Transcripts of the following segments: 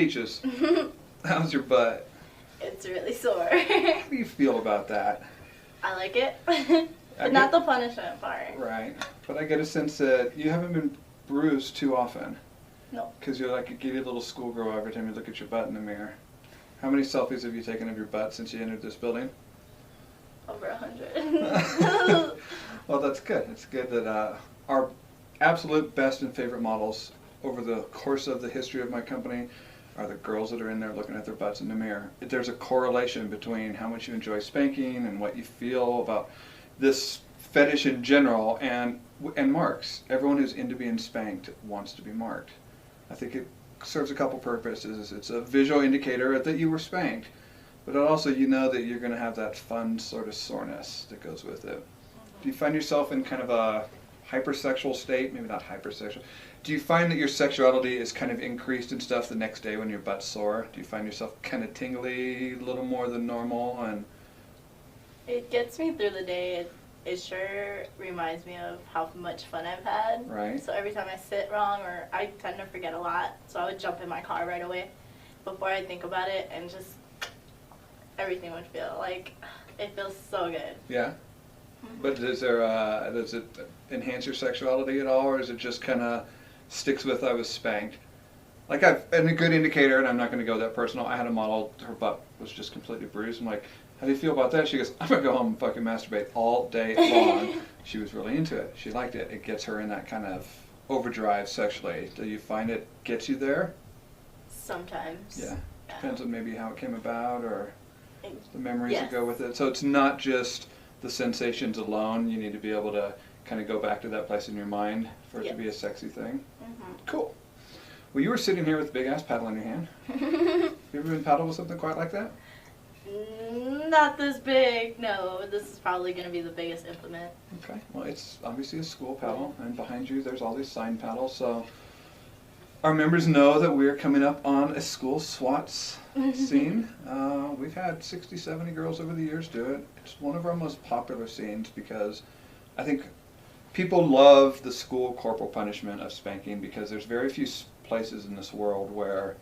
Peaches, how's your butt? It's really sore. How do you feel about that? I like it. But not the punishment part. Right. But I get a sense that you haven't been bruised too often. No. Because you're like a giddy little schoolgirl every time you look at your butt in the mirror. How many selfies have you taken of your butt since you entered this building? Over 100. Well, that's good. It's good that our absolute best and favorite models over the course of the history of my company are the girls that are in there looking at their butts in the mirror. There's a correlation between how much you enjoy spanking and what you feel about this fetish in general and marks. Everyone who's into being spanked wants to be marked. I think it serves a couple purposes. It's a visual indicator that you were spanked, but also you know that you're going to have that fun sort of soreness that goes with it. Do you find yourself in kind of a hypersexual state? Maybe not hypersexual. Do you find that your sexuality is kind of increased and stuff the next day when your butt's sore? Do you find yourself kind of tingly, a little more than normal? And it gets me through the day. It sure reminds me of how much fun I've had. Right. So every time I sit wrong, or I tend to forget a lot, so I would jump in my car right away before I think about it, and just everything would feel like it feels so good. Yeah. But does it enhance your sexuality at all, or is it just kind of sticks with I was spanked? Like and a good indicator, and I'm not going to go that personal. I had a model, her butt was just completely bruised. I'm like, how do you feel about that? She goes, I'm going to go home and fucking masturbate all day long. She was really into it. She liked it. It gets her in that kind of overdrive sexually. Do you find it gets you there? Sometimes. Yeah. Depends on maybe how it came about or the memories Yes. that go with it. So it's not just the sensations alone. You need to be able to kind of go back to that place in your mind for it to be a sexy thing. Cool. Well, you were sitting here with a big ass paddle in your hand. You ever been paddled with something quite like that? Not this big. No, this is probably going to be the biggest implement. Okay. Well, it's obviously a school paddle, and behind you there's all these sign paddles. So our members know that we're coming up on a school SWATs scene. We've had 60, 70 girls over the years do it. It's one of our most popular scenes because I think people love the school corporal punishment of spanking because there's very few places in this world where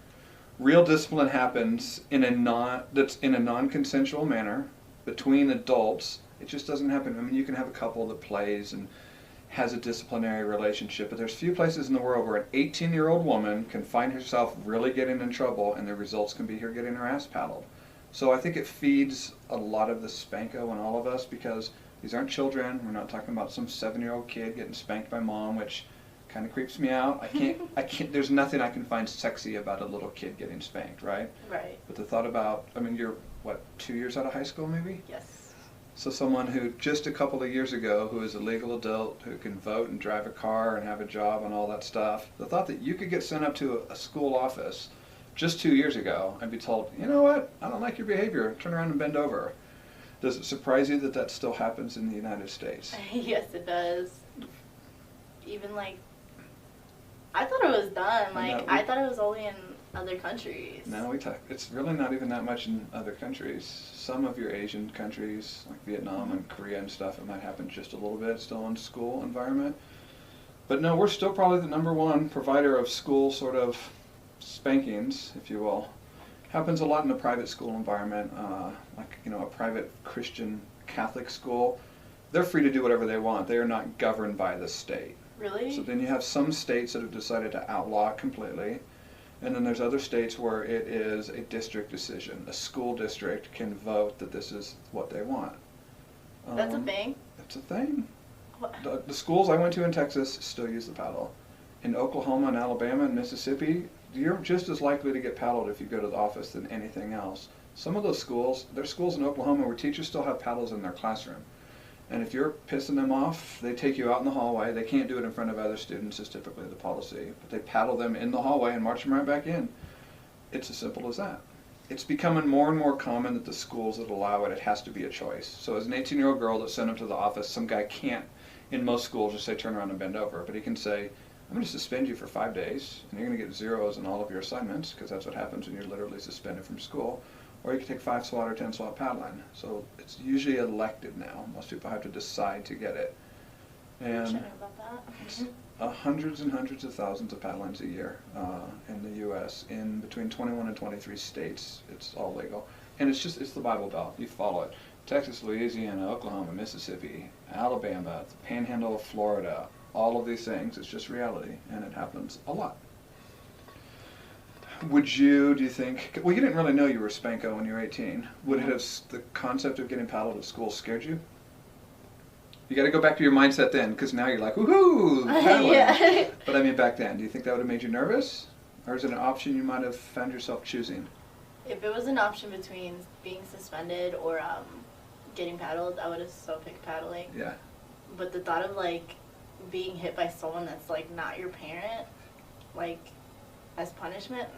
real discipline happens in a non-consensual manner between adults. It just doesn't happen. I mean, you can have a couple that plays and has a disciplinary relationship, but there's few places in the world where an 18-year-old woman can find herself really getting in trouble and the results can be her getting her ass paddled. So I think it feeds a lot of the spanko in all of us because these aren't children. We're not talking about some 7-year-old kid getting spanked by mom, which kind of creeps me out. I can't, there's nothing I can find sexy about a little kid getting spanked, right? Right. But the thought about, I mean, you're, what, 2 years out of high school maybe? Yes. So someone who just a couple of years ago, who is a legal adult, who can vote and drive a car and have a job and all that stuff, the thought that you could get sent up to a school office just 2 years ago and be told, you know what, I don't like your behavior, turn around and bend over. Does it surprise you that that still happens in the United States? Yes, it does. Even like, I thought it was done. Like, I thought it was only in other countries. No, it's really not even that much in other countries. Some of your Asian countries, like Vietnam and Korea and stuff, it might happen just a little bit still in school environment. But no, we're still probably the #1 provider of school sort of spankings, if you will. Happens a lot in a private school environment, like, you know, a private Christian Catholic school. They're free to do whatever they want. They are not governed by the state. Really? So then you have some states that have decided to outlaw it completely. And then there's other states where it is a district decision. A school district can vote that this is what they want. That's a thing? That's a thing. What? The schools I went to in Texas still use the paddle. In Oklahoma and Alabama and Mississippi, you're just as likely to get paddled if you go to the office than anything else. Some of those schools, there's schools in Oklahoma where teachers still have paddles in their classroom. And if you're pissing them off, they take you out in the hallway. They can't do it in front of other students, is typically the policy. But they paddle them in the hallway and march them right back in. It's as simple as that. It's becoming more and more common that the schools that allow it, it has to be a choice. So as an 18-year-old girl that's sent up to the office, some guy can't, in most schools, just say turn around and bend over. But he can say, I'm going to suspend you for 5 days, and you're going to get zeros in all of your assignments, because that's what happens when you're literally suspended from school. Or you can take 5 SWAT or 10 SWAT paddling. So it's usually elected now. Most people have to decide to get it. And About that. hundreds and hundreds of thousands of paddlings a year in the U.S. in between 21 and 23 states. It's all legal, and it's the Bible Belt. You follow it: Texas, Louisiana, Oklahoma, Mississippi, Alabama, the Panhandle of Florida. All of these things. It's just reality, and it happens a lot. Do you think, well, you didn't really know you were Spanko when you were 18. Would it have, the concept of getting paddled at school scared you? You got to go back to your mindset then, because now you're like, woohoo, paddling. Yeah. But I mean, back then, do you think that would have made you nervous? Or is it an option you might have found yourself choosing? If it was an option between being suspended or getting paddled, I would have so picked paddling. Yeah. But the thought of, like, being hit by someone that's, like, not your parent, like, as punishment,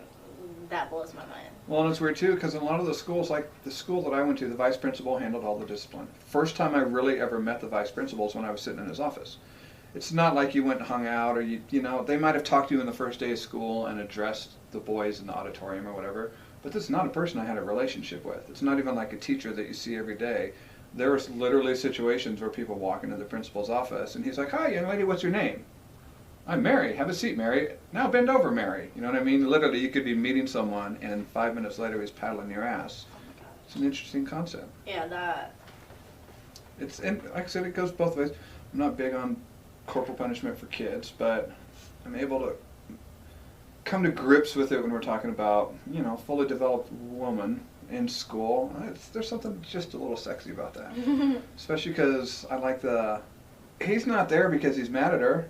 that blows my mind. Well, and it's weird too, because in a lot of the schools, like the school that I went to, the vice principal handled all the discipline. First time I really ever met the vice principal is when I was sitting in his office. It's not like you went and hung out, or you know, they might have talked to you in the first day of school and addressed the boys in the auditorium or whatever, but this is not a person I had a relationship with. It's not even like a teacher that you see every day. There was literally situations where people walk into the principal's office and he's like, "Hi, young lady, what's your name?" "I'm Mary. Have a seat, Mary. Now bend over, Mary." You know what I mean? Literally, you could be meeting someone, and 5 minutes later, he's paddling your ass. Oh my gosh. It's an interesting concept. Yeah, that. And like I said, it goes both ways. I'm not big on corporal punishment for kids, but I'm able to come to grips with it when we're talking about, fully developed woman in school. There's something just a little sexy about that. Especially because I like he's not there because he's mad at her.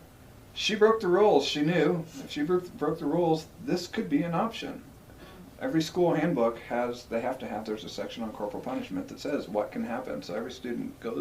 She broke the rules. She knew if she broke the rules, this could be an option. Every school handbook there's a section on corporal punishment that says what can happen. So every student goes